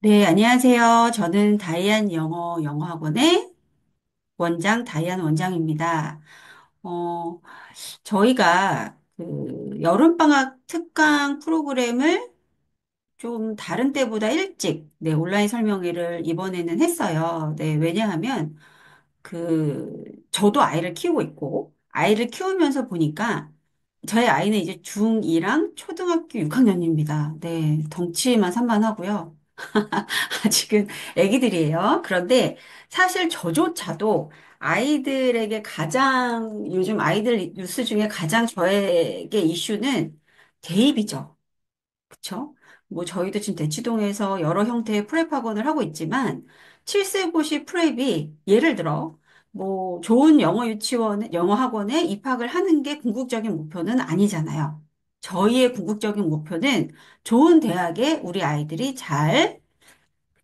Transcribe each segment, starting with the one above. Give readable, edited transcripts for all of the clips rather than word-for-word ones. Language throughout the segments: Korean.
네, 안녕하세요. 저는 다이안 영어학원의 원장, 다이안 원장입니다. 어, 저희가 그 여름방학 특강 프로그램을 좀 다른 때보다 일찍, 네, 온라인 설명회를 이번에는 했어요. 네, 왜냐하면 저도 아이를 키우고 있고, 아이를 키우면서 보니까 저희 아이는 이제 중2랑 초등학교 6학년입니다. 네, 덩치만 산만하고요. 아직은 아기들이에요. 그런데 사실 저조차도 아이들에게 요즘 아이들 뉴스 중에 가장 저에게 이슈는 대입이죠. 그쵸? 뭐 저희도 지금 대치동에서 여러 형태의 프랩 학원을 하고 있지만 7세고시 프랩이 예를 들어 뭐 좋은 영어 학원에 입학을 하는 게 궁극적인 목표는 아니잖아요. 저희의 궁극적인 목표는 좋은 대학에 우리 아이들이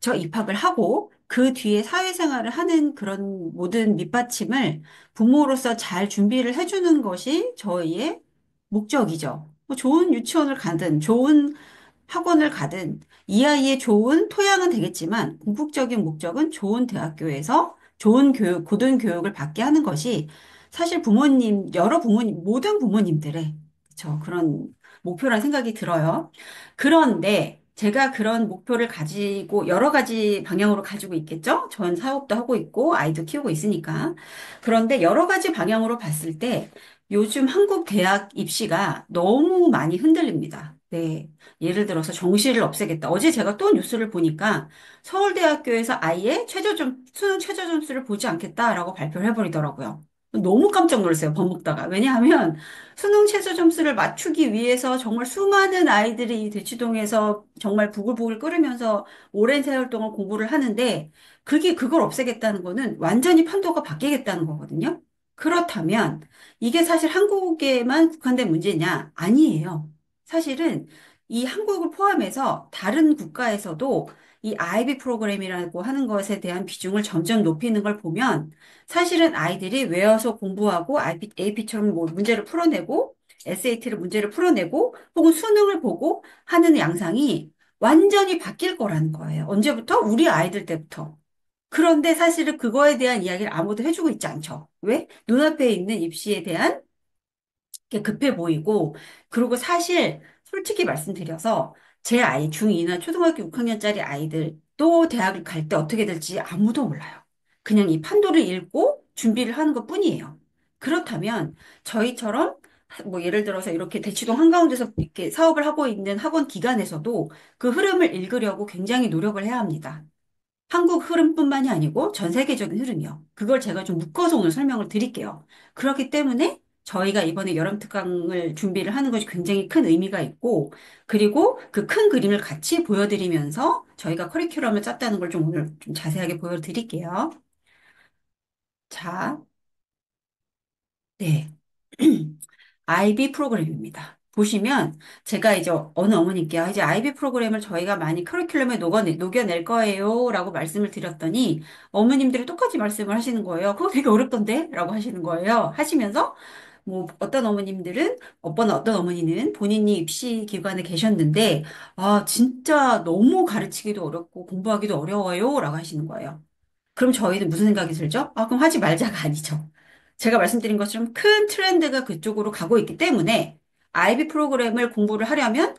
저 입학을 하고 그 뒤에 사회생활을 하는 그런 모든 밑받침을 부모로서 잘 준비를 해주는 것이 저희의 목적이죠. 뭐 좋은 유치원을 가든 좋은 학원을 가든 이 아이의 좋은 토양은 되겠지만 궁극적인 목적은 좋은 대학교에서 좋은 교육, 고등 교육을 받게 하는 것이 사실 여러 부모님, 모든 부모님들의 그런 목표란 생각이 들어요. 그런데 제가 그런 목표를 가지고 여러 가지 방향으로 가지고 있겠죠? 전 사업도 하고 있고 아이도 키우고 있으니까. 그런데 여러 가지 방향으로 봤을 때 요즘 한국 대학 입시가 너무 많이 흔들립니다. 네. 예를 들어서 정시를 없애겠다. 어제 제가 또 뉴스를 보니까 서울대학교에서 아예 수능 최저 점수를 보지 않겠다라고 발표를 해버리더라고요. 너무 깜짝 놀랐어요, 밥 먹다가. 왜냐하면 수능 최저 점수를 맞추기 위해서 정말 수많은 아이들이 이 대치동에서 정말 부글부글 끓으면서 오랜 세월 동안 공부를 하는데 그걸 없애겠다는 거는 완전히 판도가 바뀌겠다는 거거든요. 그렇다면 이게 사실 한국에만 국한된 문제냐? 아니에요. 사실은 이 한국을 포함해서 다른 국가에서도 이 IB 프로그램이라고 하는 것에 대한 비중을 점점 높이는 걸 보면 사실은 아이들이 외워서 공부하고 AP처럼 뭐 문제를 풀어내고 SAT를 문제를 풀어내고 혹은 수능을 보고 하는 양상이 완전히 바뀔 거라는 거예요. 언제부터? 우리 아이들 때부터. 그런데 사실은 그거에 대한 이야기를 아무도 해주고 있지 않죠. 왜? 눈앞에 있는 입시에 대한 게 급해 보이고, 그리고 사실 솔직히 말씀드려서 제 아이 중2나 초등학교 6학년짜리 아이들 또 대학을 갈 때 어떻게 될지 아무도 몰라요. 그냥 이 판도를 읽고 준비를 하는 것 뿐이에요. 그렇다면 저희처럼 뭐 예를 들어서 이렇게 대치동 한가운데서 이렇게 사업을 하고 있는 학원 기관에서도 그 흐름을 읽으려고 굉장히 노력을 해야 합니다. 한국 흐름뿐만이 아니고 전 세계적인 흐름이요. 그걸 제가 좀 묶어서 오늘 설명을 드릴게요. 그렇기 때문에 저희가 이번에 여름 특강을 준비를 하는 것이 굉장히 큰 의미가 있고, 그리고 그 큰 그림을 같이 보여드리면서 저희가 커리큘럼을 짰다는 걸 좀 오늘 좀 자세하게 보여드릴게요. 자, 네. IB 프로그램입니다. 보시면 제가 이제 어느 어머님께 이제 IB 프로그램을 저희가 많이 커리큘럼에 녹여낼 거예요 라고 말씀을 드렸더니 어머님들이 똑같이 말씀을 하시는 거예요. 그거 되게 어렵던데? 라고 하시는 거예요. 하시면서 뭐 어떤 어머니는 본인이 입시 기관에 계셨는데 아 진짜 너무 가르치기도 어렵고 공부하기도 어려워요 라고 하시는 거예요. 그럼 저희는 무슨 생각이 들죠? 아, 그럼 하지 말자가 아니죠. 제가 말씀드린 것처럼 큰 트렌드가 그쪽으로 가고 있기 때문에 IB 프로그램을 공부를 하려면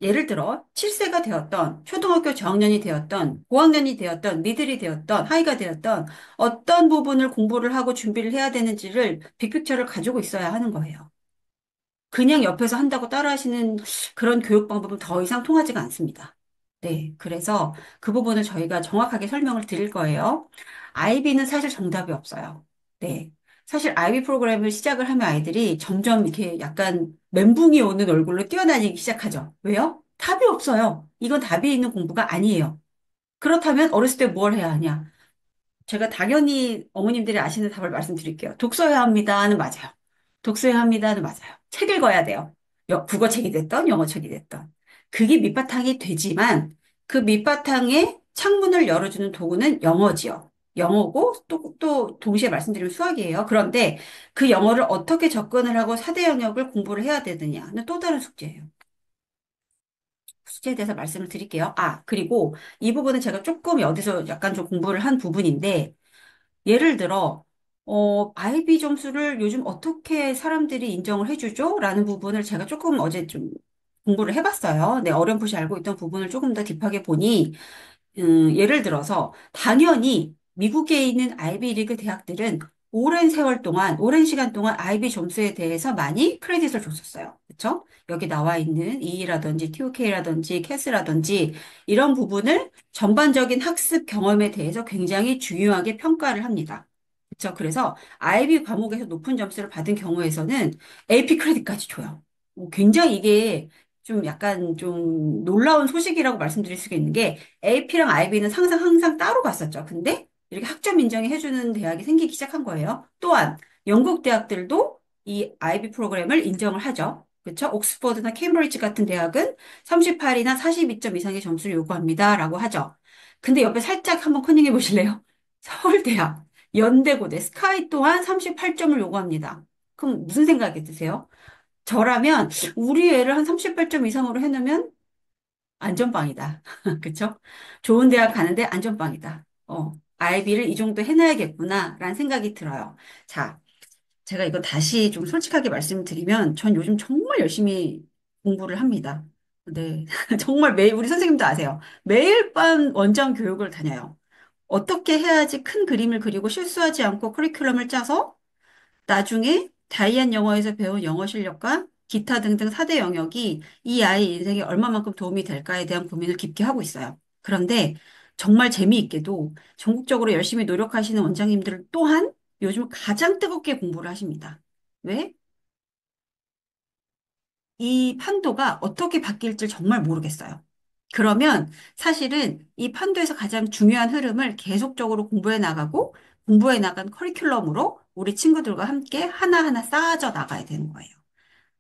예를 들어 7세가 되었던 초등학교 저학년이 되었던 고학년이 되었던 미들이 되었던 하이가 되었던 어떤 부분을 공부를 하고 준비를 해야 되는지를 빅픽처를 가지고 있어야 하는 거예요. 그냥 옆에서 한다고 따라하시는 그런 교육 방법은 더 이상 통하지가 않습니다. 네. 그래서 그 부분을 저희가 정확하게 설명을 드릴 거예요. IB는 사실 정답이 없어요. 네. 사실 IB 프로그램을 시작을 하면 아이들이 점점 이렇게 약간 멘붕이 오는 얼굴로 뛰어다니기 시작하죠. 왜요? 답이 없어요. 이건 답이 있는 공부가 아니에요. 그렇다면 어렸을 때 뭘 해야 하냐? 제가 당연히 어머님들이 아시는 답을 말씀드릴게요. 독서해야 합니다는 맞아요. 독서해야 합니다는 맞아요. 책 읽어야 돼요. 국어책이 됐던 영어책이 됐던. 그게 밑바탕이 되지만 그 밑바탕에 창문을 열어주는 도구는 영어지요. 영어고 또 동시에 말씀드리면 수학이에요. 그런데 그 영어를 어떻게 접근을 하고 4대 영역을 공부를 해야 되느냐는 또 다른 숙제예요. 숙제에 대해서 말씀을 드릴게요. 아, 그리고 이 부분은 제가 조금 어디서 약간 좀 공부를 한 부분인데, 예를 들어, IB 점수를 요즘 어떻게 사람들이 인정을 해주죠? 라는 부분을 제가 조금 어제 좀 공부를 해봤어요. 네, 어렴풋이 알고 있던 부분을 조금 더 딥하게 보니, 예를 들어서 당연히 미국에 있는 아이비리그 대학들은 오랜 세월 동안, 오랜 시간 동안 아이비 점수에 대해서 많이 크레딧을 줬었어요. 그렇죠? 여기 나와 있는 E라든지 TOK라든지 캐스라든지 이런 부분을 전반적인 학습 경험에 대해서 굉장히 중요하게 평가를 합니다. 그렇죠? 그래서 아이비 과목에서 높은 점수를 받은 경우에서는 AP 크레딧까지 줘요. 굉장히 이게 좀 약간 좀 놀라운 소식이라고 말씀드릴 수가 있는 게 AP랑 IB는 항상 따로 갔었죠. 근데 이렇게 학점 인정이 해주는 대학이 생기기 시작한 거예요. 또한 영국 대학들도 이 IB 프로그램을 인정을 하죠. 그렇죠? 옥스퍼드나 케임브리지 같은 대학은 38이나 42점 이상의 점수를 요구합니다라고 하죠. 근데 옆에 살짝 한번 커닝해 보실래요? 서울대학, 연대고대, 스카이 또한 38점을 요구합니다. 그럼 무슨 생각이 드세요? 저라면 우리 애를 한 38점 이상으로 해놓으면 안전빵이다. 그쵸? 좋은 대학 가는데 안전빵이다. 아이비를 이 정도 해놔야겠구나, 라는 생각이 들어요. 자, 제가 이거 다시 좀 솔직하게 말씀드리면, 전 요즘 정말 열심히 공부를 합니다. 네. 정말 매일, 우리 선생님도 아세요. 매일 밤 원장 교육을 다녀요. 어떻게 해야지 큰 그림을 그리고 실수하지 않고 커리큘럼을 짜서 나중에 다이안 영어에서 배운 영어 실력과 기타 등등 4대 영역이 이 아이 인생에 얼마만큼 도움이 될까에 대한 고민을 깊게 하고 있어요. 그런데 정말 재미있게도 전국적으로 열심히 노력하시는 원장님들 또한 요즘 가장 뜨겁게 공부를 하십니다. 왜? 이 판도가 어떻게 바뀔지 정말 모르겠어요. 그러면 사실은 이 판도에서 가장 중요한 흐름을 계속적으로 공부해 나가고 공부해 나간 커리큘럼으로 우리 친구들과 함께 하나하나 쌓아져 나가야 되는 거예요.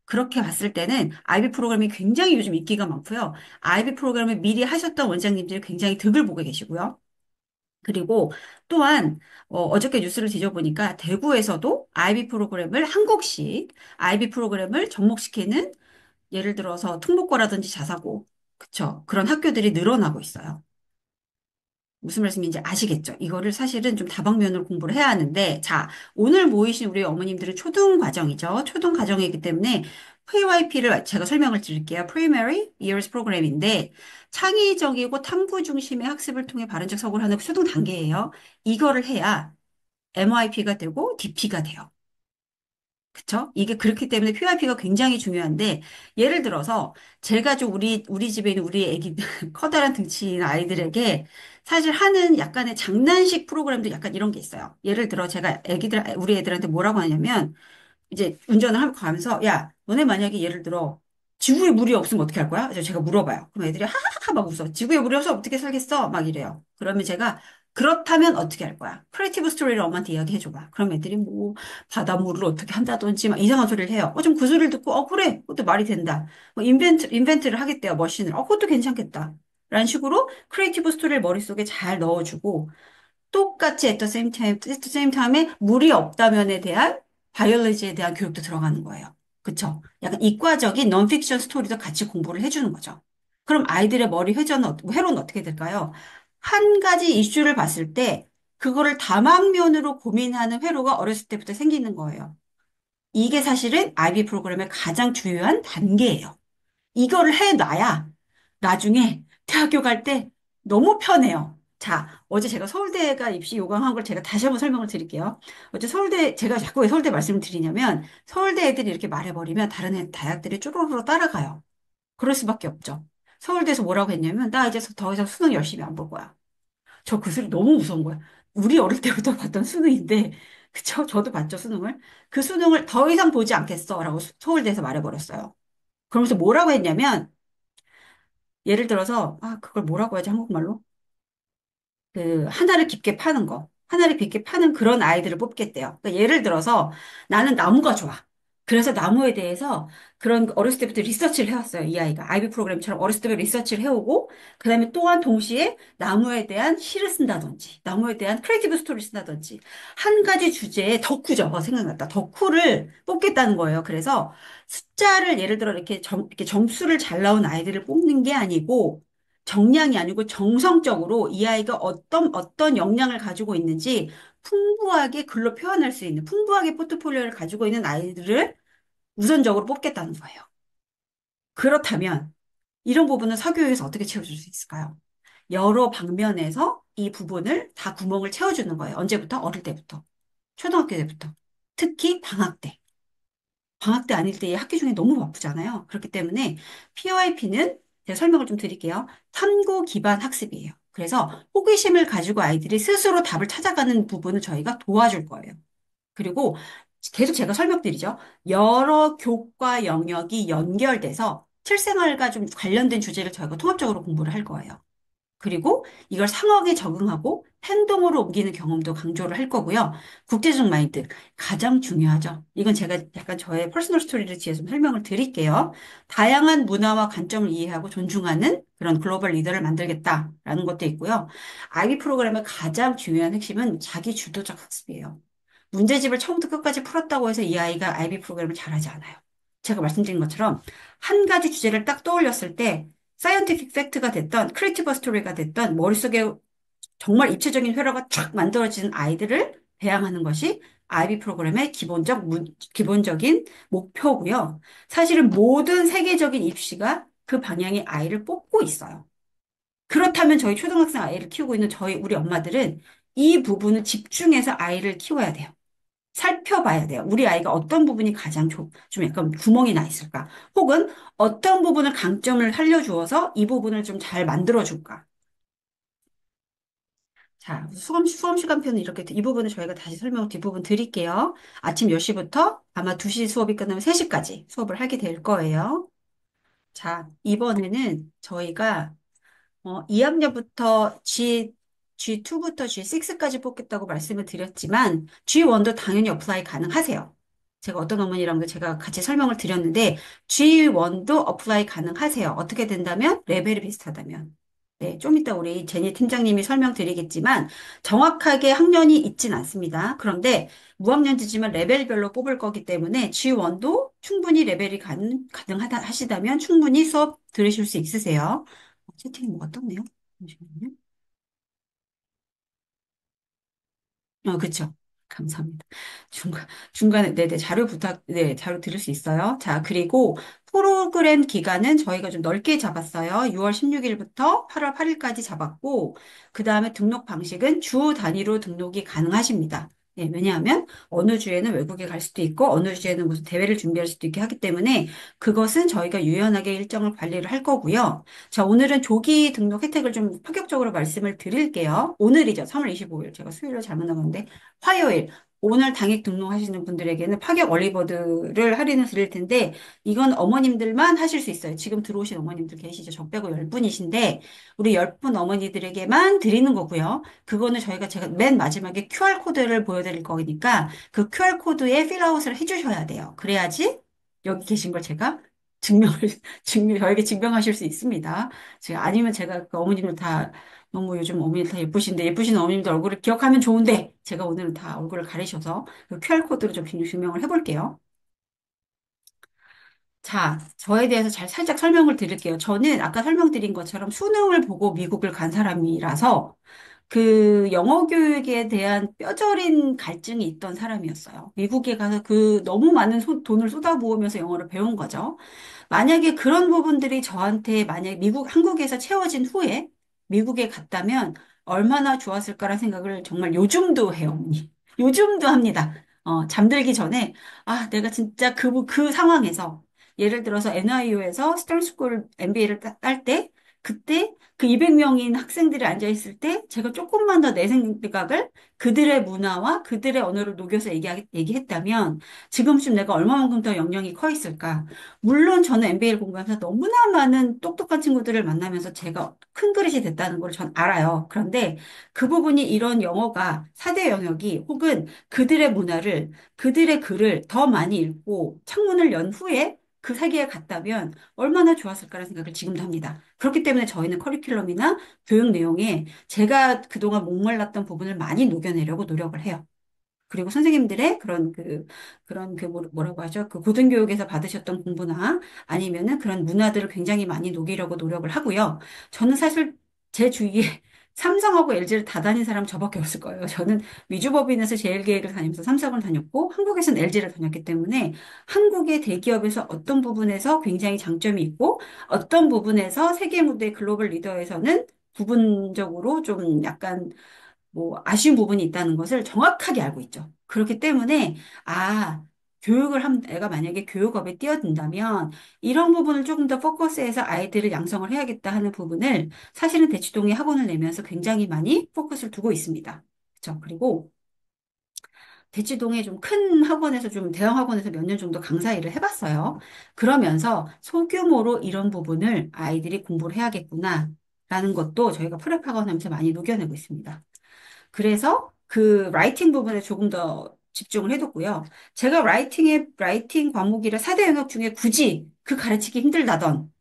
그렇게 봤을 때는 IB 프로그램이 굉장히 요즘 인기가 많고요. IB 프로그램을 미리 하셨던 원장님들이 굉장히 득을 보고 계시고요. 그리고 또한 어저께 뉴스를 뒤져보니까 대구에서도 IB 프로그램을 한국식 IB 프로그램을 접목시키는 예를 들어서 특목고라든지 자사고, 그쵸? 그런 학교들이 늘어나고 있어요. 무슨 말씀인지 아시겠죠? 이거를 사실은 좀 다방면으로 공부를 해야 하는데, 자, 오늘 모이신 우리 어머님들은 초등 과정이죠. 초등 과정이기 때문에 PYP를 제가 설명을 드릴게요. Primary Years Program인데, 창의적이고 탐구 중심의 학습을 통해 바른적 사고를 하는 초등 단계예요. 이거를 해야 MYP가 되고 DP가 돼요. 그쵸? 이게 그렇기 때문에 PYP가 굉장히 중요한데, 예를 들어서, 제가 좀 우리 집에 있는 우리 애기, 커다란 등치인 아이들에게 사실 하는 약간의 장난식 프로그램도 약간 이런 게 있어요. 예를 들어 제가 우리 애들한테 뭐라고 하냐면, 이제 운전을 가면서, 야, 너네 만약에 예를 들어, 지구에 물이 없으면 어떻게 할 거야? 그래서 제가 물어봐요. 그럼 애들이 하하하 막 웃어. 지구에 물이 없어 어떻게 살겠어? 막 이래요. 그러면 제가, 그렇다면 어떻게 할 거야? 크리에이티브 스토리를 엄마한테 이야기해줘봐. 그럼 애들이 뭐, 바닷물을 어떻게 한다든지 막 이상한 소리를 해요. 좀 그 소리를 듣고, 그래. 그것도 말이 된다. 뭐, 인벤트를 하겠대요. 머신을. 그것도 괜찮겠다. 라는 식으로 크리에이티브 스토리를 머릿속에 잘 넣어주고, 똑같이 at the same time에 물이 없다면에 대한 바이올로지에 대한 교육도 들어가는 거예요. 그쵸? 약간 이과적인 논픽션 스토리도 같이 공부를 해주는 거죠. 그럼 아이들의 머리 회로는 어떻게 될까요? 한 가지 이슈를 봤을 때 그거를 다방면으로 고민하는 회로가 어렸을 때부터 생기는 거예요. 이게 사실은 IB 프로그램의 가장 중요한 단계예요. 이거를 해놔야 나중에 대학교 갈 때 너무 편해요. 자, 어제 제가 서울대가 입시 요강한 걸 제가 다시 한번 설명을 드릴게요. 어제 제가 자꾸 왜 서울대 말씀을 드리냐면, 서울대 애들이 이렇게 말해버리면 다른 대학들이 쪼로로로 따라가요. 그럴 수밖에 없죠. 서울대에서 뭐라고 했냐면, 나 이제 더 이상 수능 열심히 안 볼 거야. 저 그 소리 너무 무서운 거야. 우리 어릴 때부터 봤던 수능인데, 그쵸? 저도 봤죠, 수능을. 그 수능을 더 이상 보지 않겠어. 라고 서울대에서 말해버렸어요. 그러면서 뭐라고 했냐면, 예를 들어서, 그걸 뭐라고 하지, 한국말로? 하나를 깊게 파는 거. 하나를 깊게 파는 그런 아이들을 뽑겠대요. 그러니까 예를 들어서 나는 나무가 좋아. 그래서 나무에 대해서 그런 어렸을 때부터 리서치를 해왔어요. 이 아이가. 아이비 프로그램처럼 어렸을 때부터 리서치를 해오고, 그 다음에 또한 동시에 나무에 대한 시를 쓴다든지, 나무에 대한 크리에이티브 스토리를 쓴다든지, 한 가지 주제에 덕후죠. 생각났다. 덕후를 뽑겠다는 거예요. 그래서 숫자를 예를 들어 이렇게 점수를 잘 나온 아이들을 뽑는 게 아니고, 정량이 아니고 정성적으로 이 아이가 어떤 역량을 가지고 있는지 풍부하게 글로 표현할 수 있는, 풍부하게 포트폴리오를 가지고 있는 아이들을 우선적으로 뽑겠다는 거예요. 그렇다면 이런 부분은 사교육에서 어떻게 채워줄 수 있을까요? 여러 방면에서 이 부분을 다 구멍을 채워주는 거예요. 언제부터? 어릴 때부터. 초등학교 때부터. 특히 방학 때. 방학 때 아닐 때 학기 중에 너무 바쁘잖아요. 그렇기 때문에 PYP는 제가 설명을 좀 드릴게요. 탐구 기반 학습이에요. 그래서 호기심을 가지고 아이들이 스스로 답을 찾아가는 부분을 저희가 도와줄 거예요. 그리고 계속 제가 설명드리죠. 여러 교과 영역이 연결돼서 실생활과 좀 관련된 주제를 저희가 통합적으로 공부를 할 거예요. 그리고 이걸 상황에 적응하고 행동으로 옮기는 경험도 강조를 할 거고요. 국제적 마인드, 가장 중요하죠. 이건 제가 약간 저의 퍼스널 스토리를 뒤에서 설명을 드릴게요. 다양한 문화와 관점을 이해하고 존중하는 그런 글로벌 리더를 만들겠다라는 것도 있고요. IB 프로그램의 가장 중요한 핵심은 자기 주도적 학습이에요. 문제집을 처음부터 끝까지 풀었다고 해서 이 아이가 IB 프로그램을 잘하지 않아요. 제가 말씀드린 것처럼 한 가지 주제를 딱 떠올렸을 때 사이언티픽 팩트가 됐던 크리에이티브 스토리가 됐던 머릿속에 정말 입체적인 회로가 쫙 만들어지는 아이들을 배양하는 것이 IB 프로그램의 기본적인 목표고요. 사실은 모든 세계적인 입시가 그 방향의 아이를 뽑고 있어요. 그렇다면 저희 초등학생 아이를 키우고 있는 우리 엄마들은 이 부분을 집중해서 아이를 키워야 돼요. 살펴봐야 돼요. 우리 아이가 어떤 부분이 가장 좀 약간 구멍이 나 있을까? 혹은 어떤 부분을 강점을 살려주어서 이 부분을 좀 잘 만들어줄까? 자, 수험 시간표는 이렇게, 이 부분을 저희가 다시 설명 뒷부분 드릴게요. 아침 10시부터 아마 2시 수업이 끝나면 3시까지 수업을 하게 될 거예요. 자, 이번에는 저희가 2학년부터 G2부터 G6까지 뽑겠다고 말씀을 드렸지만, G1도 당연히 어플라이 가능하세요. 제가 어떤 어머니랑도 제가 같이 설명을 드렸는데, G1도 어플라이 가능하세요. 어떻게 된다면? 레벨이 비슷하다면. 네, 좀 이따 우리 제니 팀장님이 설명드리겠지만, 정확하게 학년이 있진 않습니다. 그런데 무학년지지만 레벨별로 뽑을 거기 때문에 G1도 충분히 레벨이 가능하다 하시다면 충분히 수업 들으실 수 있으세요. 채팅이 뭐가 떴네요. 잠시만요. 그쵸. 감사합니다. 중간에, 네네, 자료 들을 수 있어요. 자, 그리고 프로그램 기간은 저희가 좀 넓게 잡았어요. 6월 16일부터 8월 8일까지 잡았고, 그 다음에 등록 방식은 주 단위로 등록이 가능하십니다. 예, 왜냐하면 어느 주에는 외국에 갈 수도 있고, 어느 주에는 무슨 대회를 준비할 수도 있게 하기 때문에 그것은 저희가 유연하게 일정을 관리를 할 거고요. 자, 오늘은 조기 등록 혜택을 좀 파격적으로 말씀을 드릴게요. 오늘이죠. 3월 25일. 제가 수요일을 잘못 나갔는데, 화요일. 오늘 당일 등록하시는 분들에게는 파격 얼리버드를 할인을 드릴 텐데, 이건 어머님들만 하실 수 있어요. 지금 들어오신 어머님들 계시죠? 저 빼고 10분이신데, 우리 10분 어머니들에게만 드리는 거고요. 그거는 제가 맨 마지막에 QR코드를 보여드릴 거니까, 그 QR코드에 필아웃을 해주셔야 돼요. 그래야지 여기 계신 걸 제가 증명을 저에게 증명하실 수 있습니다. 아니면 제가 그 어머님들 다 너무 요즘 어머니들 다 예쁘신데 예쁘신 어머님들 얼굴을 기억하면 좋은데 제가 오늘은 다 얼굴을 가리셔서 그 QR코드로 좀 증명을 해볼게요. 자, 저에 대해서 살짝 설명을 드릴게요. 저는 아까 설명드린 것처럼 수능을 보고 미국을 간 사람이라서 그 영어 교육에 대한 뼈저린 갈증이 있던 사람이었어요. 미국에 가서 그 너무 많은 돈을 쏟아부으면서 영어를 배운 거죠. 만약에 그런 부분들이 저한테 만약에 한국에서 채워진 후에 미국에 갔다면 얼마나 좋았을까라는 생각을 정말 요즘도 해요, 어머니. 요즘도 합니다. 잠들기 전에, 내가 진짜 그 상황에서, 예를 들어서 NIU에서 스턴스쿨 MBA를 딸 때, 그때 그 200명인 학생들이 앉아있을 때 제가 조금만 더 내 생각을 그들의 문화와 그들의 언어를 녹여서 얘기했다면 지금쯤 내가 얼마만큼 더 역량이 커 있을까? 물론 저는 MBA를 공부하면서 너무나 많은 똑똑한 친구들을 만나면서 제가 큰 그릇이 됐다는 걸 전 알아요. 그런데 그 부분이 이런 영어가 4대 영역이 혹은 그들의 문화를 그들의 글을 더 많이 읽고 창문을 연 후에 그 세계에 갔다면 얼마나 좋았을까라는 생각을 지금도 합니다. 그렇기 때문에 저희는 커리큘럼이나 교육 내용에 제가 그동안 목말랐던 부분을 많이 녹여내려고 노력을 해요. 그리고 선생님들의 뭐라고 하죠? 그 고등교육에서 받으셨던 공부나 아니면은 그런 문화들을 굉장히 많이 녹이려고 노력을 하고요. 저는 사실 제 주위에 삼성하고 LG를 다 다닌 사람 저밖에 없을 거예요. 저는 위주법인에서 제일계획을 다니면서 삼성을 다녔고 한국에서는 LG를 다녔기 때문에 한국의 대기업에서 어떤 부분에서 굉장히 장점이 있고 어떤 부분에서 세계 무대 글로벌 리더에서는 부분적으로 좀 약간 뭐 아쉬운 부분이 있다는 것을 정확하게 알고 있죠. 그렇기 때문에 아, 애가 만약에 교육업에 뛰어든다면 이런 부분을 조금 더 포커스해서 아이들을 양성을 해야겠다 하는 부분을 사실은 대치동에 학원을 내면서 굉장히 많이 포커스를 두고 있습니다. 그렇죠. 그리고 대치동에 좀 큰 학원에서 좀 대형 학원에서 몇 년 정도 강사 일을 해봤어요. 그러면서 소규모로 이런 부분을 아이들이 공부를 해야겠구나 라는 것도 저희가 프랩 학원 하면서 많이 녹여내고 있습니다. 그래서 그 라이팅 부분에 조금 더 집중을 해뒀고요. 제가 라이팅 과목이라 4대 영역 중에 굳이 그 가르치기 힘들다던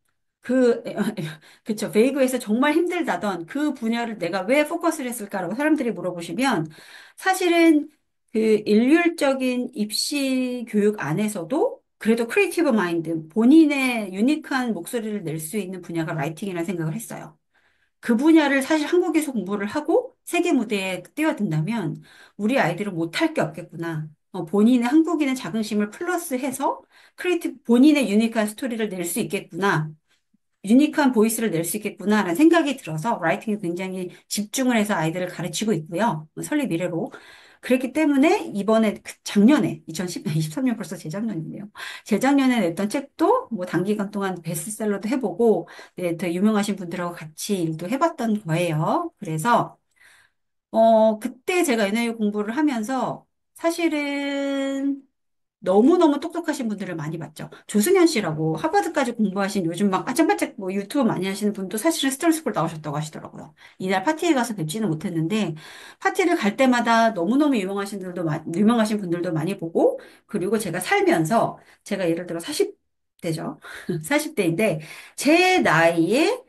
그, 그쵸. 베이그에서 정말 힘들다던 그 분야를 내가 왜 포커스를 했을까라고 사람들이 물어보시면 사실은 그 일률적인 입시 교육 안에서도 그래도 크리에이티브 마인드, 본인의 유니크한 목소리를 낼 수 있는 분야가 라이팅이라는 생각을 했어요. 그 분야를 사실 한국에서 공부를 하고 세계 무대에 뛰어든다면 우리 아이들은 못할 게 없겠구나. 본인의 한국인의 자긍심을 플러스해서 본인의 유니크한 스토리를 낼 수 있겠구나. 유니크한 보이스를 낼 수 있겠구나라는 생각이 들어서 라이팅에 굉장히 집중을 해서 아이들을 가르치고 있고요. 설립 이래로. 그랬기 때문에 이번에 작년에 2023년 벌써 재작년이네요. 재작년에 냈던 책도 뭐 단기간 동안 베스트셀러도 해보고 네, 더 유명하신 분들하고 같이 일도 해봤던 거예요. 그래서 그때 제가 NLP 공부를 하면서 사실은 너무너무 똑똑하신 분들을 많이 봤죠. 조승현 씨라고 하버드까지 공부하신 요즘 막 아짝바짝 뭐 유튜브 많이 하시는 분도 사실은 스탠스쿨 나오셨다고 하시더라고요. 이날 파티에 가서 뵙지는 못했는데 파티를 갈 때마다 너무너무 유명하신 분들도 많이 보고 그리고 제가 살면서 제가 예를 들어 40대죠. 40대인데 제 나이에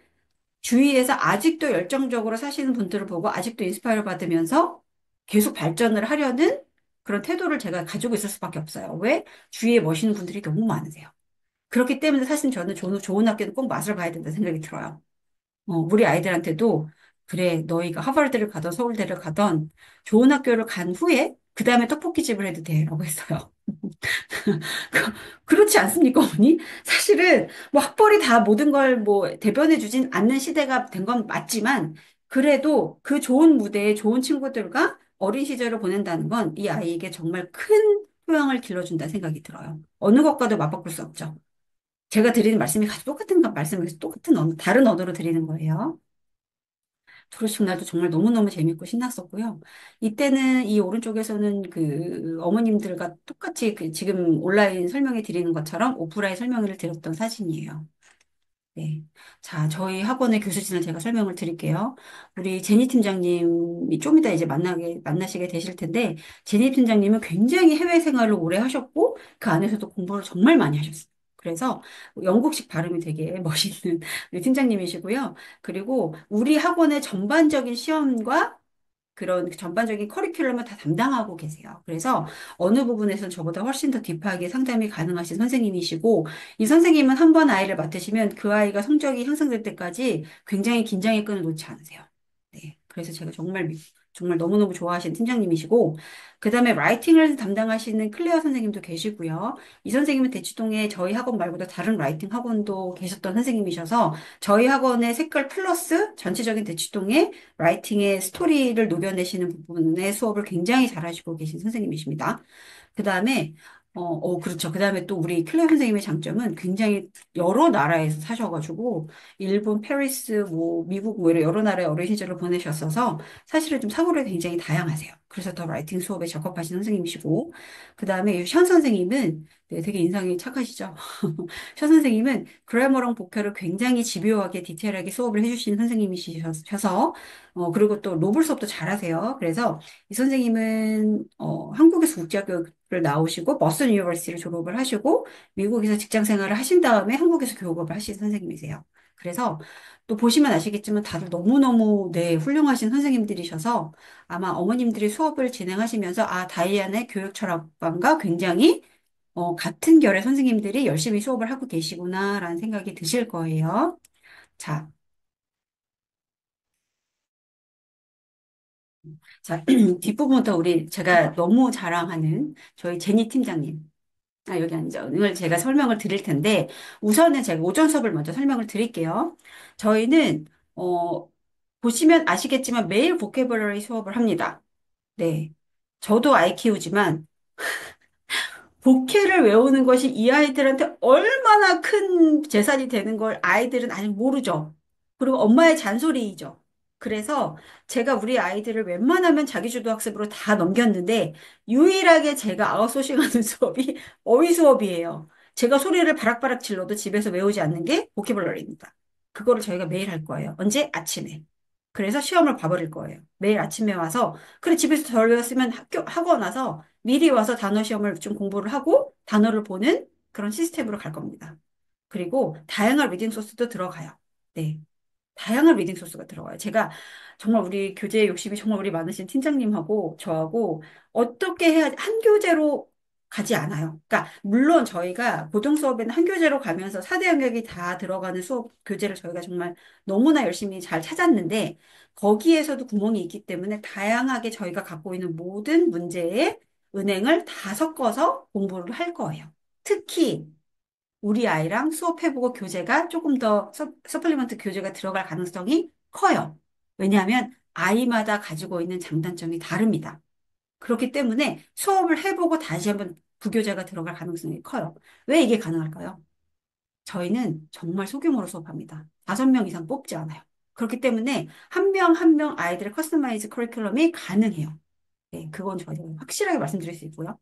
주위에서 아직도 열정적으로 사시는 분들을 보고 아직도 인스파이어 받으면서 계속 발전을 하려는 그런 태도를 제가 가지고 있을 수밖에 없어요. 왜? 주위에 멋있는 분들이 너무 많으세요. 그렇기 때문에 사실 저는 좋은 학교는 꼭 맛을 봐야 된다 생각이 들어요. 우리 아이들한테도 그래, 너희가 하버드를 가던 서울대를 가던 좋은 학교를 간 후에 그 다음에 떡볶이집을 해도 돼. 라고 했어요. 그렇지 않습니까, 어머니? 사실은 뭐 학벌이 다 모든 걸 뭐 대변해 주진 않는 시대가 된 건 맞지만 그래도 그 좋은 무대에 좋은 친구들과 어린 시절을 보낸다는 건 이 아이에게 정말 큰 효용을 길러준다 생각이 들어요. 어느 것과도 맞바꿀 수 없죠. 제가 드리는 말씀이 같이 똑같은 말씀을 똑같은 다른 언어로 드리는 거예요. 졸업식 날도 정말 너무너무 재밌고 신났었고요. 이때는 이 오른쪽에서는 그 어머님들과 똑같이 그 지금 온라인 설명해 드리는 것처럼 오프라인 설명을 드렸던 사진이에요. 네. 자, 저희 학원의 교수진을 제가 설명을 드릴게요. 우리 제니 팀장님이 좀 이따 이제 만나시게 되실 텐데, 제니 팀장님은 굉장히 해외 생활을 오래 하셨고, 그 안에서도 공부를 정말 많이 하셨어요. 그래서 영국식 발음이 되게 멋있는 우리 팀장님이시고요. 그리고 우리 학원의 전반적인 시험과 그런 전반적인 커리큘럼을 다 담당하고 계세요. 그래서 어느 부분에서는 저보다 훨씬 더 딥하게 상담이 가능하신 선생님이시고, 이 선생님은 한 번 아이를 맡으시면 그 아이가 성적이 향상될 때까지 굉장히 긴장의 끈을 놓지 않으세요. 네. 그래서 제가 정말 너무너무 좋아하시는 팀장님이시고, 그 다음에 라이팅을 담당하시는 클레어 선생님도 계시고요. 이 선생님은 대치동에 저희 학원 말고도 다른 라이팅 학원도 계셨던 선생님이셔서 저희 학원의 색깔 플러스 전체적인 대치동의 라이팅의 스토리를 녹여내시는 부분의 수업을 굉장히 잘하시고 계신 선생님이십니다. 그 다음에 그렇죠. 그다음에 또 우리 클레어 선생님의 장점은 굉장히 여러 나라에서 사셔가지고 일본, 페리스, 뭐 미국 뭐 이런 여러 나라에 어린 시절을 보내셨어서 사실은 좀 사고력이 굉장히 다양하세요. 그래서 더 라이팅 수업에 적합하신 선생님이시고 그다음에 션 선생님은 네, 되게 인상이 착하시죠. 션 선생님은 그래머랑 보컬을 굉장히 집요하게 디테일하게 수업을 해주시는 선생님이셔서 그리고 또 로블 수업도 잘하세요. 그래서 이 선생님은 한국에서 국제학교를 나오시고 버스턴 유니버시티를 졸업을 하시고 미국에서 직장 생활을 하신 다음에 한국에서 교육을 하신 선생님이세요. 그래서 또 보시면 아시겠지만 다들 너무너무 네, 훌륭하신 선생님들이셔서 아마 어머님들이 수업을 진행하시면서 아, 다이안의 교육 철학관과 굉장히 같은 결의 선생님들이 열심히 수업을 하고 계시구나라는 생각이 드실 거예요. 자, 자, 뒷부분부터 제가 너무 자랑하는 저희 제니 팀장님. 아, 여기 앉아. 오늘 제가 설명을 드릴 텐데, 우선은 제가 오전 수업을 먼저 설명을 드릴게요. 저희는, 어, 보시면 아시겠지만 매일 보케블러리 수업을 합니다. 네. 저도 아이 키우지만, 복해를 외우는 것이 이 아이들한테 얼마나 큰 재산이 되는 걸 아이들은 아직 모르죠. 그리고 엄마의 잔소리이죠. 그래서 제가 우리 아이들을 웬만하면 자기주도 학습으로 다 넘겼는데 유일하게 제가 아웃소싱하는 수업이 어휘 수업이에요. 제가 소리를 바락바락 질러도 집에서 외우지 않는 게 보키블러리입니다. 그거를 저희가 매일 할 거예요. 언제? 아침에. 그래서 시험을 봐버릴 거예요. 매일 아침에 와서 그래 집에서 덜 외웠으면 하고 나서 미리 와서 단어 시험을 좀 공부를 하고 단어를 보는 그런 시스템으로 갈 겁니다. 그리고 다양한 리딩 소스도 들어가요. 네. 다양한 리딩 소스가 들어가요. 제가 정말 우리 교재에 욕심이 정말 우리 많으신 팀장님하고 저하고 어떻게 해야 한 교재로 가지 않아요. 그러니까 물론 저희가 고등 수업에는 한 교재로 가면서 4대 영역이 다 들어가는 수업 교재를 저희가 정말 너무나 열심히 잘 찾았는데 거기에서도 구멍이 있기 때문에 다양하게 저희가 갖고 있는 모든 문제의 은행을 다 섞어서 공부를 할 거예요. 특히 우리 아이랑 수업해보고 교재가 조금 더 서플리먼트 교재가 들어갈 가능성이 커요. 왜냐하면 아이마다 가지고 있는 장단점이 다릅니다. 그렇기 때문에 수업을 해보고 다시 한번 부교재가 들어갈 가능성이 커요. 왜 이게 가능할까요? 저희는 정말 소규모로 수업합니다. 5명 이상 뽑지 않아요. 그렇기 때문에 한 명 한 명 아이들의 커스터마이즈 커리큘럼이 가능해요. 네, 그건 저희가 확실하게 말씀드릴 수 있고요.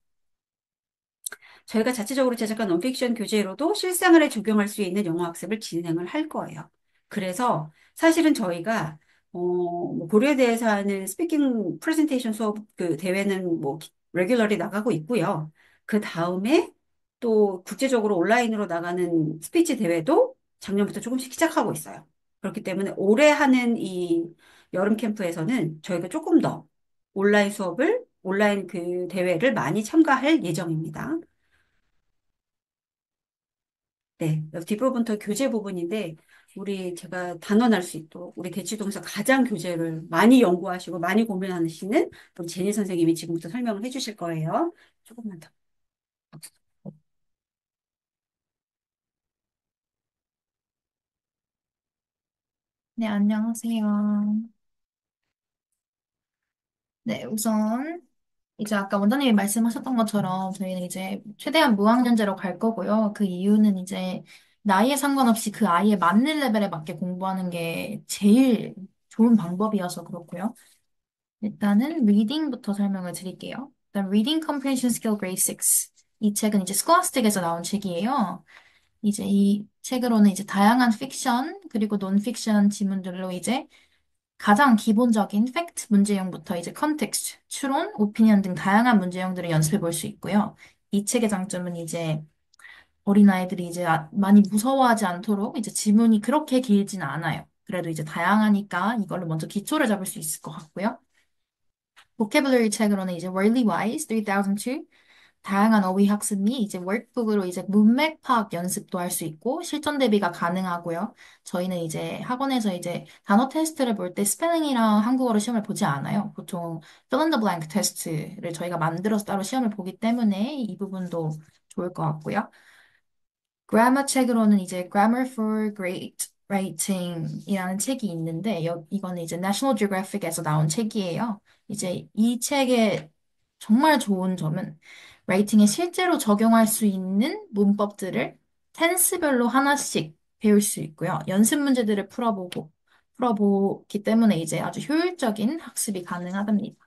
저희가 자체적으로 제작한 논픽션 교재로도 실생활에 적용할 수 있는 영어 학습을 진행을 할 거예요. 그래서 사실은 저희가 뭐 고려대에서 하는 스피킹 프레젠테이션 수업 그 대회는 뭐 레귤러리 나가고 있고요. 그 다음에 또 국제적으로 온라인으로 나가는 스피치 대회도 작년부터 조금씩 시작하고 있어요. 그렇기 때문에 올해 하는 이 여름 캠프에서는 저희가 조금 더 온라인 그 대회를 많이 참가할 예정입니다. 네, 뒷부분부터 교재 부분인데, 제가 단언할 수 있도록, 우리 대치동에서 가장 교재를 많이 연구하시고, 많이 고민하시는 우리 제니 선생님이 지금부터 설명을 해주실 거예요. 조금만 더. 네, 안녕하세요. 네, 우선 이제 아까 원장님이 말씀하셨던 것처럼 저희는 이제 최대한 무학년제로 갈 거고요. 그 이유는 이제 나이에 상관없이 그 아이에 맞는 레벨에 맞게 공부하는 게 제일 좋은 방법이어서 그렇고요. 일단은 리딩부터 설명을 드릴게요. 일단 Reading Comprehension Skill Grade 6. 이 책은 이제 스콜라스틱에서 나온 책이에요. 이제 이 책으로는 이제 다양한 픽션 그리고 논픽션 지문들로 이제 가장 기본적인 팩트 문제형부터 이제 컨텍스트, 추론, 오피니언 등 다양한 문제형들을 연습해 볼 수 있고요. 이 책의 장점은 이제 어린아이들이 이제 많이 무서워하지 않도록 이제 지문이 그렇게 길진 않아요. 그래도 이제 다양하니까 이걸로 먼저 기초를 잡을 수 있을 것 같고요. 보캐블러리 책으로는 이제 Worldly Wise 3002, 다양한 어휘 학습 및 이제 월크북으로 이제 문맥 파악 연습도 할 수 있고 실전 대비가 가능하고요. 저희는 이제 학원에서 이제 단어 테스트를 볼 때 스페링이랑 한국어로 시험을 보지 않아요. 보통 fill in the blank 테스트를 저희가 만들어서 따로 시험을 보기 때문에 이 부분도 좋을 것 같고요. 그래머 책으로는 이제 Grammar for Great Writing이라는 책이 있는데 이거는 이제 National Geographic에서 나온 책이에요. 이제 이 책의 정말 좋은 점은 라이팅에 실제로 적용할 수 있는 문법들을 텐스별로 하나씩 배울 수 있고요. 연습 문제들을 풀어보기 때문에 이제 아주 효율적인 학습이 가능하답니다.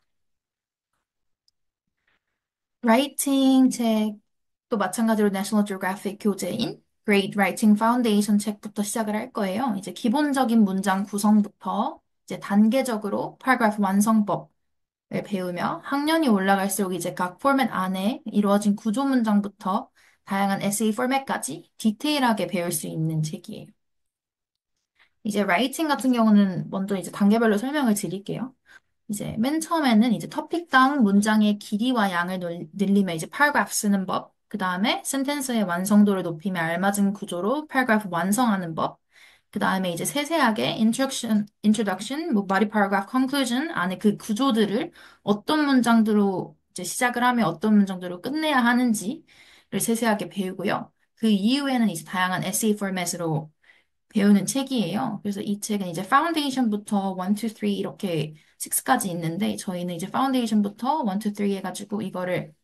라이팅 책도 마찬가지로 내셔널 지오그래픽 교재인 Great Writing Foundation 책부터 시작을 할 거예요. 이제 기본적인 문장 구성부터 이제 단계적으로 파라그래프 완성법을 배우며 학년이 올라갈수록 이제 각 포맷 안에 이루어진 구조 문장부터 다양한 에세이 포맷까지 디테일하게 배울 수 있는 책이에요. 이제 라이팅 같은 경우는 먼저 이제 단계별로 설명을 드릴게요. 이제 맨 처음에는 이제 토픽당 문장의 길이와 양을 늘리며 이제 paragraph 쓰는 법. 그 다음에 센텐스의 완성도를 높이며 알맞은 구조로 paragraph 완성하는 법. 그 다음에 이제 세세하게 introduction, 뭐 body paragraph, conclusion 안에 그 구조들을 어떤 문장들로 이제 시작을 하며 어떤 문장들로 끝내야 하는지를 세세하게 배우고요. 그 이후에는 이제 다양한 essay 포맷으로 배우는 책이에요. 그래서 이 책은 이제 파운데이션부터 1, 2, 3 이렇게 6까지 있는데 저희는 이제 파운데이션부터 1, 2, 3 해가지고 이거를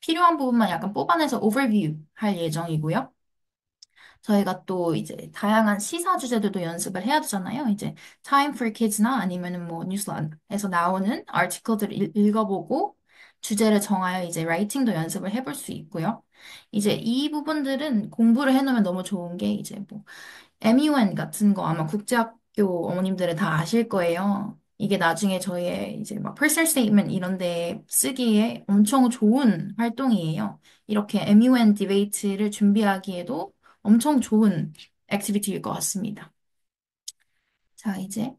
필요한 부분만 약간 뽑아내서 오버뷰 할 예정이고요. 저희가 또 이제 다양한 시사 주제들도 연습을 해야 되잖아요. 이제 Time for Kids나 아니면은 뭐 뉴스에서 나오는 아티클들을 읽어보고 주제를 정하여 이제 라이팅도 연습을 해볼 수 있고요. 이제 이 부분들은 공부를 해놓으면 너무 좋은 게 이제 뭐 MUN 같은 거 아마 국제학교 어머님들은 다 아실 거예요. 이게 나중에 저희의 이제 막 personal statement 이런 데 쓰기에 엄청 좋은 활동이에요. 이렇게 MUN 디베이트를 준비하기에도 엄청 좋은 액티비티일 것 같습니다. 자, 이제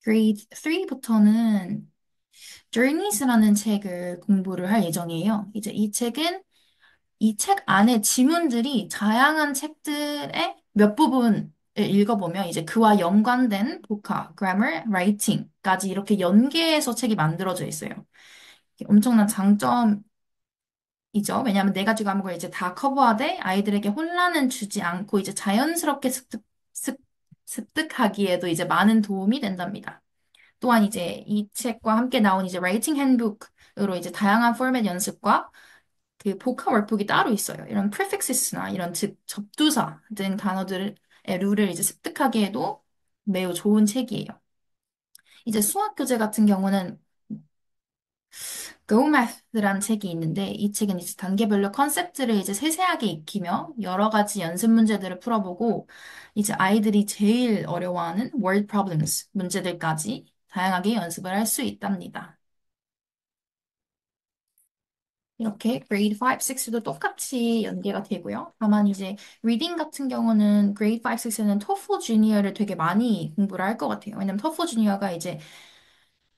grade 3부터는 Journeys라는 책을 공부를 할 예정이에요. 이제 이 책은 이 책 안에 지문들이 다양한 책들의 몇 부분을 읽어보면 이제 그와 연관된 복화, grammar, writing까지 이렇게 연계해서 책이 만들어져 있어요. 이게 엄청난 장점이죠. 왜냐하면 네 가지 과목을 이제 다 커버하되 아이들에게 혼란은 주지 않고 이제 자연스럽게 습득하기에도 이제 많은 도움이 된답니다. 또한 이제 이 책과 함께 나온 이제 라이팅 핸북으로 이제 다양한 포맷 연습과 그 복합 월북이 따로 있어요. 이런 prefixes나 이런 즉 접두사 등 단어들의 룰을 이제 습득하기에도 매우 좋은 책이에요. 이제 수학 교재 같은 경우는 Go Math라는 책이 있는데 이 책은 이제 단계별로 컨셉트를 이제 세세하게 익히며 여러 가지 연습 문제들을 풀어보고 이제 아이들이 제일 어려워하는 word problems 문제들까지 다양하게 연습을 할 수 있답니다. 이렇게 grade 5, 6도 똑같이 연계가 되고요. 다만 이제 reading 같은 경우는 grade 5, 6는 TOEFL 주니어를 되게 많이 공부를 할 것 같아요. 왜냐면 TOEFL 주니어가 이제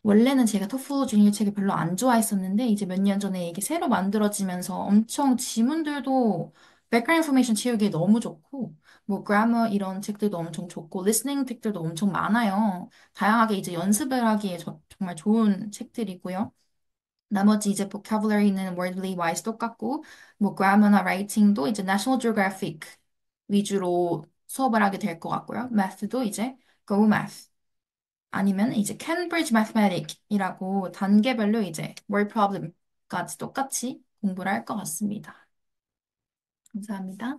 원래는 제가 TOEFL 주니어 책을 별로 안 좋아했었는데 이제 몇 년 전에 이게 새로 만들어지면서 엄청 지문들도 background information 채우기에 너무 좋고 뭐 grammar 이런 책들도 엄청 좋고 listening 책들도 엄청 많아요. 다양하게 이제 연습을 하기에 정말 좋은 책들이고요. 나머지 이제 vocabulary는 wordly wise 똑같고, 뭐 grammar나 writing도 이제 National Geographic 위주로 수업을 하게 될 것 같고요. math도 이제 Go Math 아니면 이제 Cambridge Mathematic이라고 단계별로 이제 word problem까지 똑같이 공부를 할 것 같습니다. 감사합니다.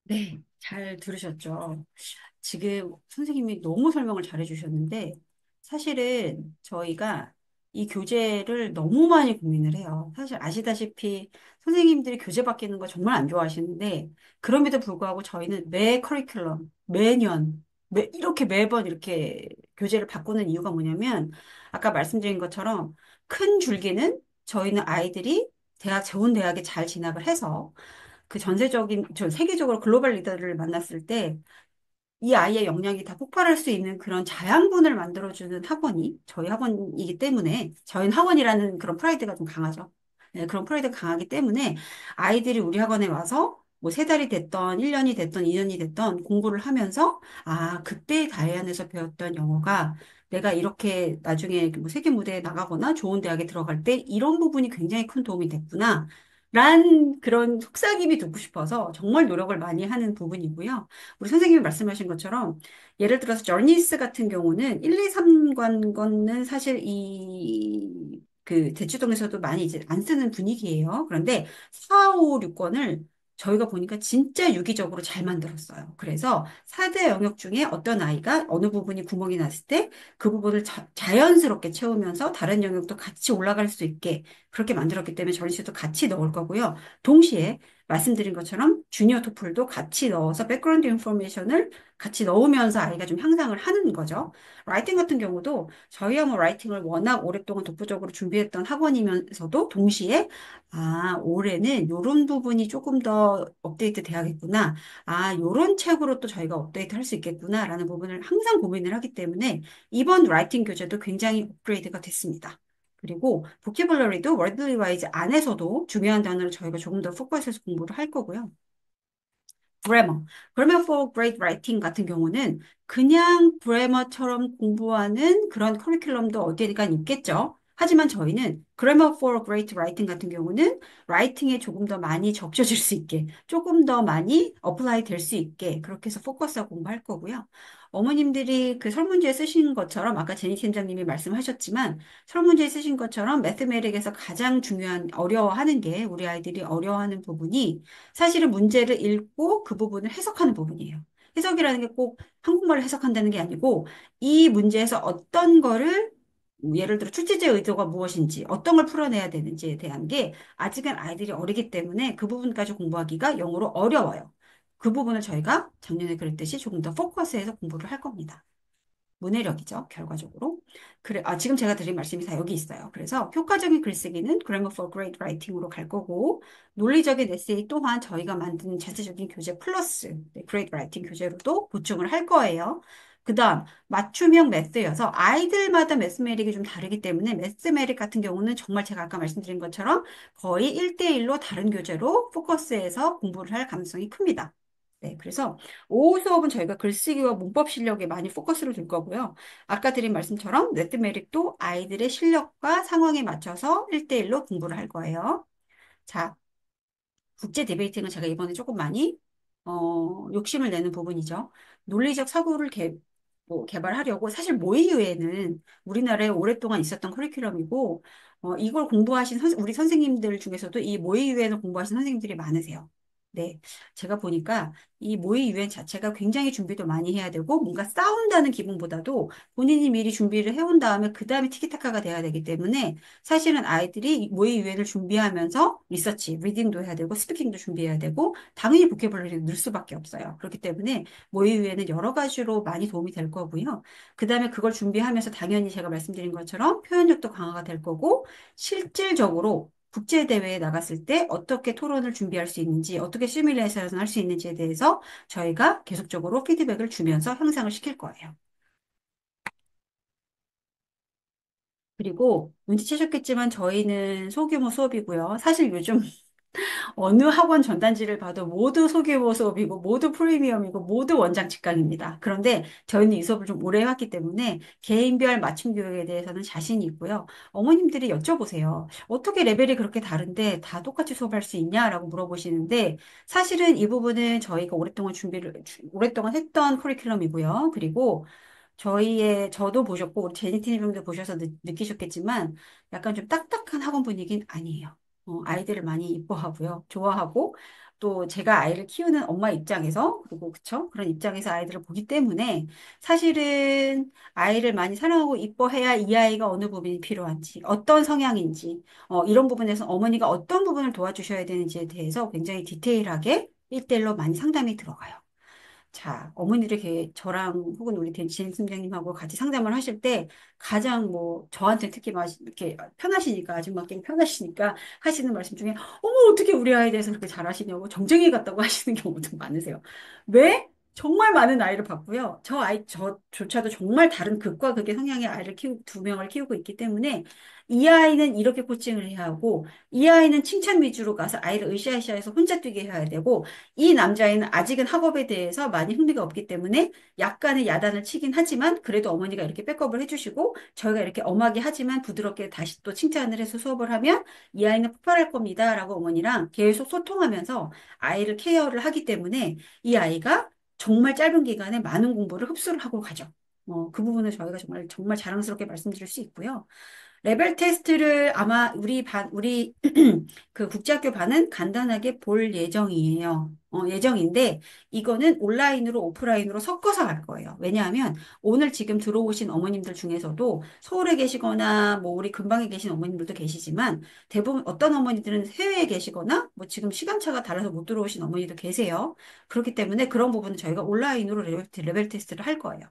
네, 잘 들으셨죠? 지금 선생님이 너무 설명을 잘해 주셨는데, 사실은 저희가 이 교재를 너무 많이 고민을 해요. 사실 아시다시피 선생님들이 교재 바뀌는 거 정말 안 좋아하시는데, 그럼에도 불구하고 저희는 매 커리큘럼, 매년, 이렇게 매번 이렇게 교재를 바꾸는 이유가 뭐냐면, 아까 말씀드린 것처럼 큰 줄기는 저희는 아이들이 좋은 대학에 잘 진학을 해서 그 전 세계적으로 글로벌 리더를 만났을 때 이 아이의 역량이 다 폭발할 수 있는 그런 자양분을 만들어주는 학원이 저희 학원이기 때문에 저희는 학원이라는 그런 프라이드가 좀 강하죠. 네, 그런 프라이드가 강하기 때문에 아이들이 우리 학원에 와서 뭐 세 달이 됐던 1년이 됐던 2년이 됐던 공부를 하면서 아, 그때 다이안에서 배웠던 영어가 내가 이렇게 나중에 뭐 세계 무대에 나가거나 좋은 대학에 들어갈 때 이런 부분이 굉장히 큰 도움이 됐구나. 란 그런 속삭임이 듣고 싶어서 정말 노력을 많이 하는 부분이고요. 우리 선생님이 말씀하신 것처럼 예를 들어서 저니스 같은 경우는 1, 2, 3관건은 사실 이 그 대치동에서도 많이 이제 안 쓰는 분위기예요. 그런데 4, 5, 6권을 저희가 보니까 진짜 유기적으로 잘 만들었어요. 그래서 4대 영역 중에 어떤 아이가 어느 부분이 구멍이 났을 때 그 부분을 자연스럽게 채우면서 다른 영역도 같이 올라갈 수 있게 그렇게 만들었기 때문에 전시도 같이 넣을 거고요. 동시에 말씀드린 것처럼 주니어 토플도 같이 넣어서 백그라운드 인포메이션을 같이 넣으면서 아이가 좀 향상을 하는 거죠. 라이팅 같은 경우도 저희야 뭐 라이팅을 워낙 오랫동안 독보적으로 준비했던 학원이면서도 동시에 올해는 이런 부분이 조금 더 업데이트 돼야겠구나. 요런 책으로 또 저희가 업데이트 할 수 있겠구나라는 부분을 항상 고민을 하기 때문에 이번 라이팅 교재도 굉장히 업그레이드가 됐습니다. 그리고 보캐블러리도 월드리 와이즈 안에서도 중요한 단어를 저희가 조금 더 포커스해서 공부를 할 거고요. grammar. grammar for great writing 같은 경우는 그냥 grammar처럼 공부하는 그런 커리큘럼도 어디에가 있겠죠. 하지만 저희는 grammar for great writing 같은 경우는 라이팅에 조금 더 많이 적셔질 수 있게, 조금 더 많이 어플라이 될 수 있게 그렇게 해서 포커스하고 공부할 거고요. 어머님들이 그 설문지에 쓰신 것처럼 아까 제니 팀장님이 말씀하셨지만 설문지에 쓰신 것처럼 매스메릭에서 가장 중요한 어려워하는 게 우리 아이들이 어려워하는 부분이 사실은 문제를 읽고 그 부분을 해석하는 부분이에요. 해석이라는 게 꼭 한국말을 해석한다는 게 아니고 이 문제에서 어떤 거를 예를 들어 출제자의 의도가 무엇인지 어떤 걸 풀어내야 되는지에 대한 게 아직은 아이들이 어리기 때문에 그 부분까지 공부하기가 영어로 어려워요. 그 부분을 저희가 작년에 그랬듯이 조금 더 포커스해서 공부를 할 겁니다. 문해력이죠, 결과적으로. 그래, 지금 제가 드린 말씀이 다 여기 있어요. 그래서 효과적인 글쓰기는 Grammar for Great Writing으로 갈 거고, 논리적인 에세이 또한 저희가 만드는 자체적인 교재 플러스 Great Writing 교재로도 보충을 할 거예요. 그 다음, 맞춤형 매스여서 아이들마다 매스메릭이 좀 다르기 때문에 매스메릭 같은 경우는 정말 제가 아까 말씀드린 것처럼 거의 1대1로 다른 교재로 포커스해서 공부를 할 가능성이 큽니다. 네, 그래서 오후 수업은 저희가 글쓰기와 문법 실력에 많이 포커스를 둘 거고요. 아까 드린 말씀처럼 매트메릭도 아이들의 실력과 상황에 맞춰서 1대1로 공부를 할 거예요. 자, 국제 디베이팅은 제가 이번에 조금 많이 욕심을 내는 부분이죠. 논리적 사고를 개발하려고 사실 모의유예는 우리나라에 오랫동안 있었던 커리큘럼이고 이걸 공부하신 우리 선생님들 중에서도 이 모의유예를 공부하신 선생님들이 많으세요. 네, 제가 보니까 이 모의유예 자체가 굉장히 준비도 많이 해야 되고 뭔가 싸운다는 기분보다도 본인이 미리 준비를 해온 다음에 그 다음에 티키타카가 돼야 되기 때문에 사실은 아이들이 모의 유엔을 준비하면서 리서치, 리딩도 해야 되고 스피킹도 준비해야 되고 당연히 보캐블러리를 늘 수밖에 없어요. 그렇기 때문에 모의 유엔은 여러 가지로 많이 도움이 될 거고요. 그다음에 그걸 준비하면서 당연히 제가 말씀드린 것처럼 표현력도 강화가 될 거고 실질적으로 국제대회에 나갔을 때 어떻게 토론을 준비할 수 있는지, 어떻게 시뮬레이션을 할 수 있는지에 대해서 저희가 계속적으로 피드백을 주면서 향상을 시킬 거예요. 그리고 눈치채셨겠지만 저희는 소규모 수업이고요. 사실 요즘 어느 학원 전단지를 봐도 모두 소규모 수업이고 모두 프리미엄이고 모두 원장 직강입니다. 그런데 저희는 이 수업을 좀 오래 해왔기 때문에 개인별 맞춤 교육에 대해서는 자신이 있고요. 어머님들이 여쭤보세요. 어떻게 레벨이 그렇게 다른데 다 똑같이 수업할 수 있냐라고 물어보시는데 사실은 이 부분은 저희가 오랫동안 했던 커리큘럼이고요. 그리고 저도 보셨고, 우리 제니티님도 보셔서 느끼셨겠지만, 약간 좀 딱딱한 학원 분위기는 아니에요. 아이들을 많이 이뻐하고요. 좋아하고, 또 제가 아이를 키우는 엄마 입장에서, 그리고 그쵸? 그런 입장에서 아이들을 보기 때문에, 사실은 아이를 많이 사랑하고 이뻐해야 이 아이가 어느 부분이 필요한지, 어떤 성향인지, 이런 부분에서 어머니가 어떤 부분을 도와주셔야 되는지에 대해서 굉장히 디테일하게 1대1로 많이 상담이 들어가요. 자, 어머니들 저랑 혹은 우리 진 팀장님하고 같이 상담을 하실 때 가장 뭐 저한테 특히 이렇게 편하시니까 아줌마께 편하시니까 하시는 말씀 중에 어머 어떻게 우리 아이에 대해서 그렇게 잘하시냐고 정쟁이 같다고 하시는 경우도 많으세요. 왜? 정말 많은 아이를 봤고요. 저조차도 정말 다른 극과 극의 성향의 아이를 키우고, 두 명을 키우고 있기 때문에 이 아이는 이렇게 코칭을 해야 하고, 이 아이는 칭찬 위주로 가서 아이를 으쌰으쌰해서 혼자 뛰게 해야 되고, 이 남자애는 아직은 학업에 대해서 많이 흥미가 없기 때문에 약간의 야단을 치긴 하지만, 그래도 어머니가 이렇게 백업을 해주시고, 저희가 이렇게 엄하게 하지만 부드럽게 다시 또 칭찬을 해서 수업을 하면 이 아이는 폭발할 겁니다. 라고 어머니랑 계속 소통하면서 아이를 케어를 하기 때문에 이 아이가 정말 짧은 기간에 많은 공부를 흡수를 하고 가죠. 그 부분은 저희가 정말, 정말 자랑스럽게 말씀드릴 수 있고요. 레벨 테스트를 아마 우리 그 국제학교 반은 간단하게 볼 예정이에요. 예정인데, 이거는 온라인으로 오프라인으로 섞어서 할 거예요. 왜냐하면 오늘 지금 들어오신 어머님들 중에서도 서울에 계시거나 뭐 우리 근방에 계신 어머님들도 계시지만 대부분 어떤 어머니들은 해외에 계시거나 뭐 지금 시간차가 달라서 못 들어오신 어머니도 계세요. 그렇기 때문에 그런 부분은 저희가 온라인으로 레벨 테스트를 할 거예요.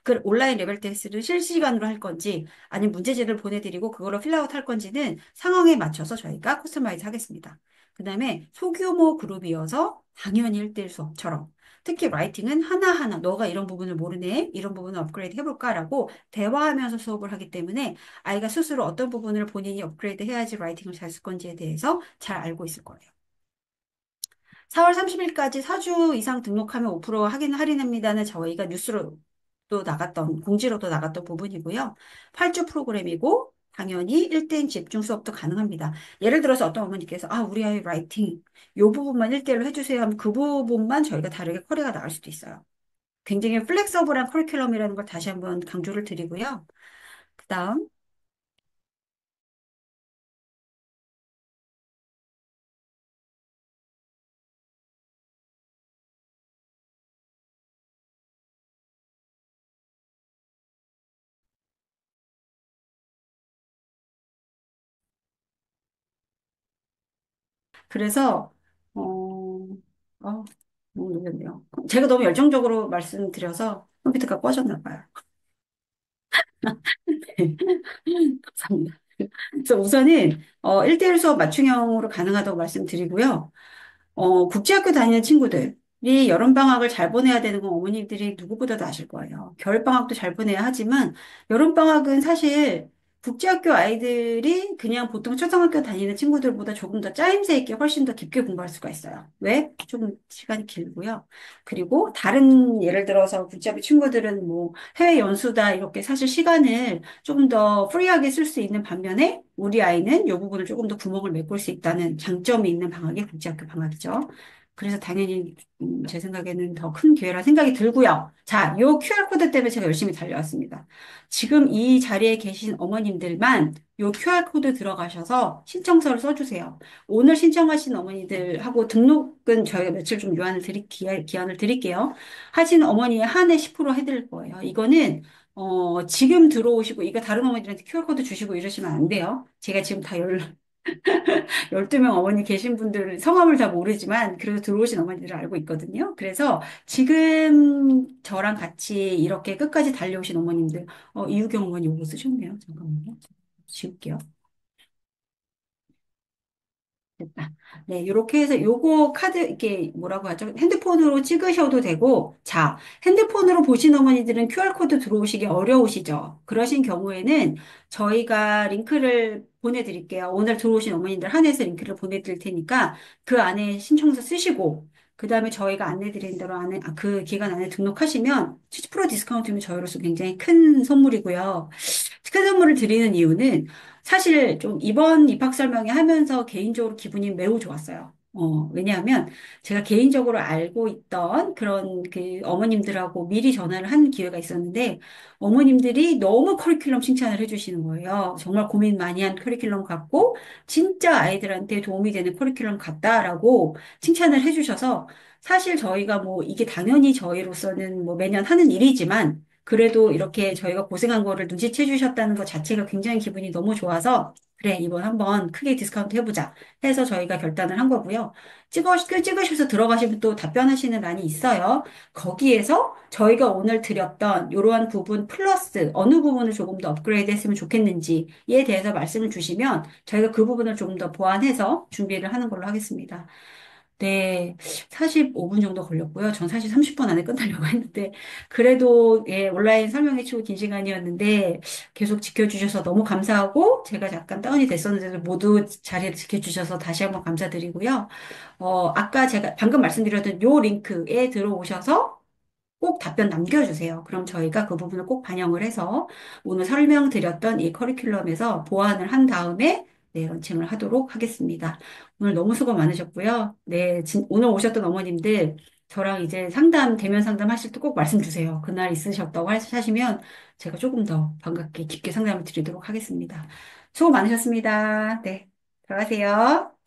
그 온라인 레벨 테스트를 실시간으로 할 건지 아니면 문제지를 보내드리고 그걸로 필라웃 할 건지는 상황에 맞춰서 저희가 커스터마이즈 하겠습니다. 그 다음에 소규모 그룹이어서 당연히 1대1 수업처럼 특히 라이팅은 하나하나 너가 이런 부분을 모르네 이런 부분을 업그레이드 해볼까라고 대화하면서 수업을 하기 때문에 아이가 스스로 어떤 부분을 본인이 업그레이드 해야지 라이팅을 잘 쓸 건지에 대해서 잘 알고 있을 거예요. 4월 30일까지 4주 이상 등록하면 5% 할인합니다는 저희가 뉴스로 또 나갔던, 공지로도 나갔던 부분이고요. 8주 프로그램이고, 당연히 1대1 집중 수업도 가능합니다. 예를 들어서 어떤 어머니께서, 아, 우리 아이 라이팅, 요 부분만 1대1로 해주세요 하면 그 부분만 저희가 다르게 커리가 나갈 수도 있어요. 굉장히 플렉서블한 커리큘럼이라는 걸 다시 한번 강조를 드리고요. 그 다음, 그래서, 어, 너무 놀랐네요. 제가 너무 열정적으로 말씀드려서 컴퓨터가 꺼졌나 봐요. 감사합니다. 그래서 우선은 1대1 수업 맞춤형으로 가능하다고 말씀드리고요. 국제학교 다니는 친구들이 여름방학을 잘 보내야 되는 건 어머님들이 누구보다도 아실 거예요. 겨울방학도 잘 보내야 하지만 여름방학은 사실 국제학교 아이들이 그냥 보통 초등학교 다니는 친구들보다 조금 더 짜임새 있게 훨씬 더 깊게 공부할 수가 있어요. 왜? 조금 시간이 길고요. 그리고 다른 예를 들어서 국제학교 친구들은 뭐 해외 연수다 이렇게 사실 시간을 조금 더 프리하게 쓸 수 있는 반면에 우리 아이는 이 부분을 조금 더 구멍을 메꿀 수 있다는 장점이 있는 방학이 국제학교 방학이죠. 그래서 당연히 제 생각에는 더 큰 기회라 생각이 들고요. 자, 요 QR코드 때문에 제가 열심히 달려왔습니다. 지금 이 자리에 계신 어머님들만 요 QR코드 들어가셔서 신청서를 써주세요. 오늘 신청하신 어머니들하고 등록은 저희가 며칠 좀 기한을 드릴게요. 하신 어머니의 한해 10% 해드릴 거예요. 이거는 지금 들어오시고, 이거 다른 어머니들한테 QR코드 주시고 이러시면 안 돼요. 제가 지금 다 12명 어머니 계신 분들 성함을 다 모르지만, 그래도 들어오신 어머니들을 알고 있거든요. 그래서 지금 저랑 같이 이렇게 끝까지 달려오신 어머님들, 이유경 어머니 요거 쓰셨네요. 잠깐만요. 지울게요. 됐다. 네, 이렇게 해서 요거 카드, 이게 뭐라고 하죠? 핸드폰으로 찍으셔도 되고, 자, 핸드폰으로 보신 어머니들은 QR코드 들어오시기 어려우시죠? 그러신 경우에는 저희가 링크를 보내드릴게요. 오늘 들어오신 어머니들 한해서 링크를 보내드릴 테니까 그 안에 신청서 쓰시고, 그 다음에 저희가 안내드린 대로 그 기간 안에 등록하시면 70% 디스카운트면 저희로서 굉장히 큰 선물이고요. 큰 선물을 드리는 이유는 사실 좀 이번 입학 설명회 하면서 개인적으로 기분이 매우 좋았어요. 왜냐하면 제가 개인적으로 알고 있던 그런 그 어머님들하고 미리 전화를 한 기회가 있었는데 어머님들이 너무 커리큘럼 칭찬을 해주시는 거예요. 정말 고민 많이 한 커리큘럼 같고 진짜 아이들한테 도움이 되는 커리큘럼 같다라고 칭찬을 해주셔서 사실 저희가 뭐 이게 당연히 저희로서는 뭐 매년 하는 일이지만 그래도 이렇게 저희가 고생한 거를 눈치채 주셨다는 것 자체가 굉장히 기분이 너무 좋아서 그래, 이번 한번 크게 디스카운트 해보자 해서 저희가 결단을 한 거고요. 찍으셔서 들어가시면 또 답변하시는欄이 있어요. 거기에서 저희가 오늘 드렸던 이러한 부분 플러스 어느 부분을 조금 더 업그레이드 했으면 좋겠는지에 대해서 말씀을 주시면 저희가 그 부분을 조금 더 보완해서 준비를 하는 걸로 하겠습니다. 네, 45분 정도 걸렸고요. 전 사실 30분 안에 끝나려고 했는데, 그래도, 예, 온라인 설명회 치고 긴 시간이었는데, 계속 지켜주셔서 너무 감사하고, 제가 약간 다운이 됐었는데도 모두 자리를 지켜주셔서 다시 한번 감사드리고요. 아까 제가 방금 말씀드렸던 요 링크에 들어오셔서 꼭 답변 남겨주세요. 그럼 저희가 그 부분을 꼭 반영을 해서 오늘 설명드렸던 이 커리큘럼에서 보완을 한 다음에 네, 런칭을 하도록 하겠습니다. 오늘 너무 수고 많으셨고요. 네, 오늘 오셨던 어머님들 저랑 이제 상담, 대면 상담 하실 때 꼭 말씀 주세요. 그날 있으셨다고 하시면 제가 조금 더 반갑게 깊게 상담을 드리도록 하겠습니다. 수고 많으셨습니다. 네, 들어가세요.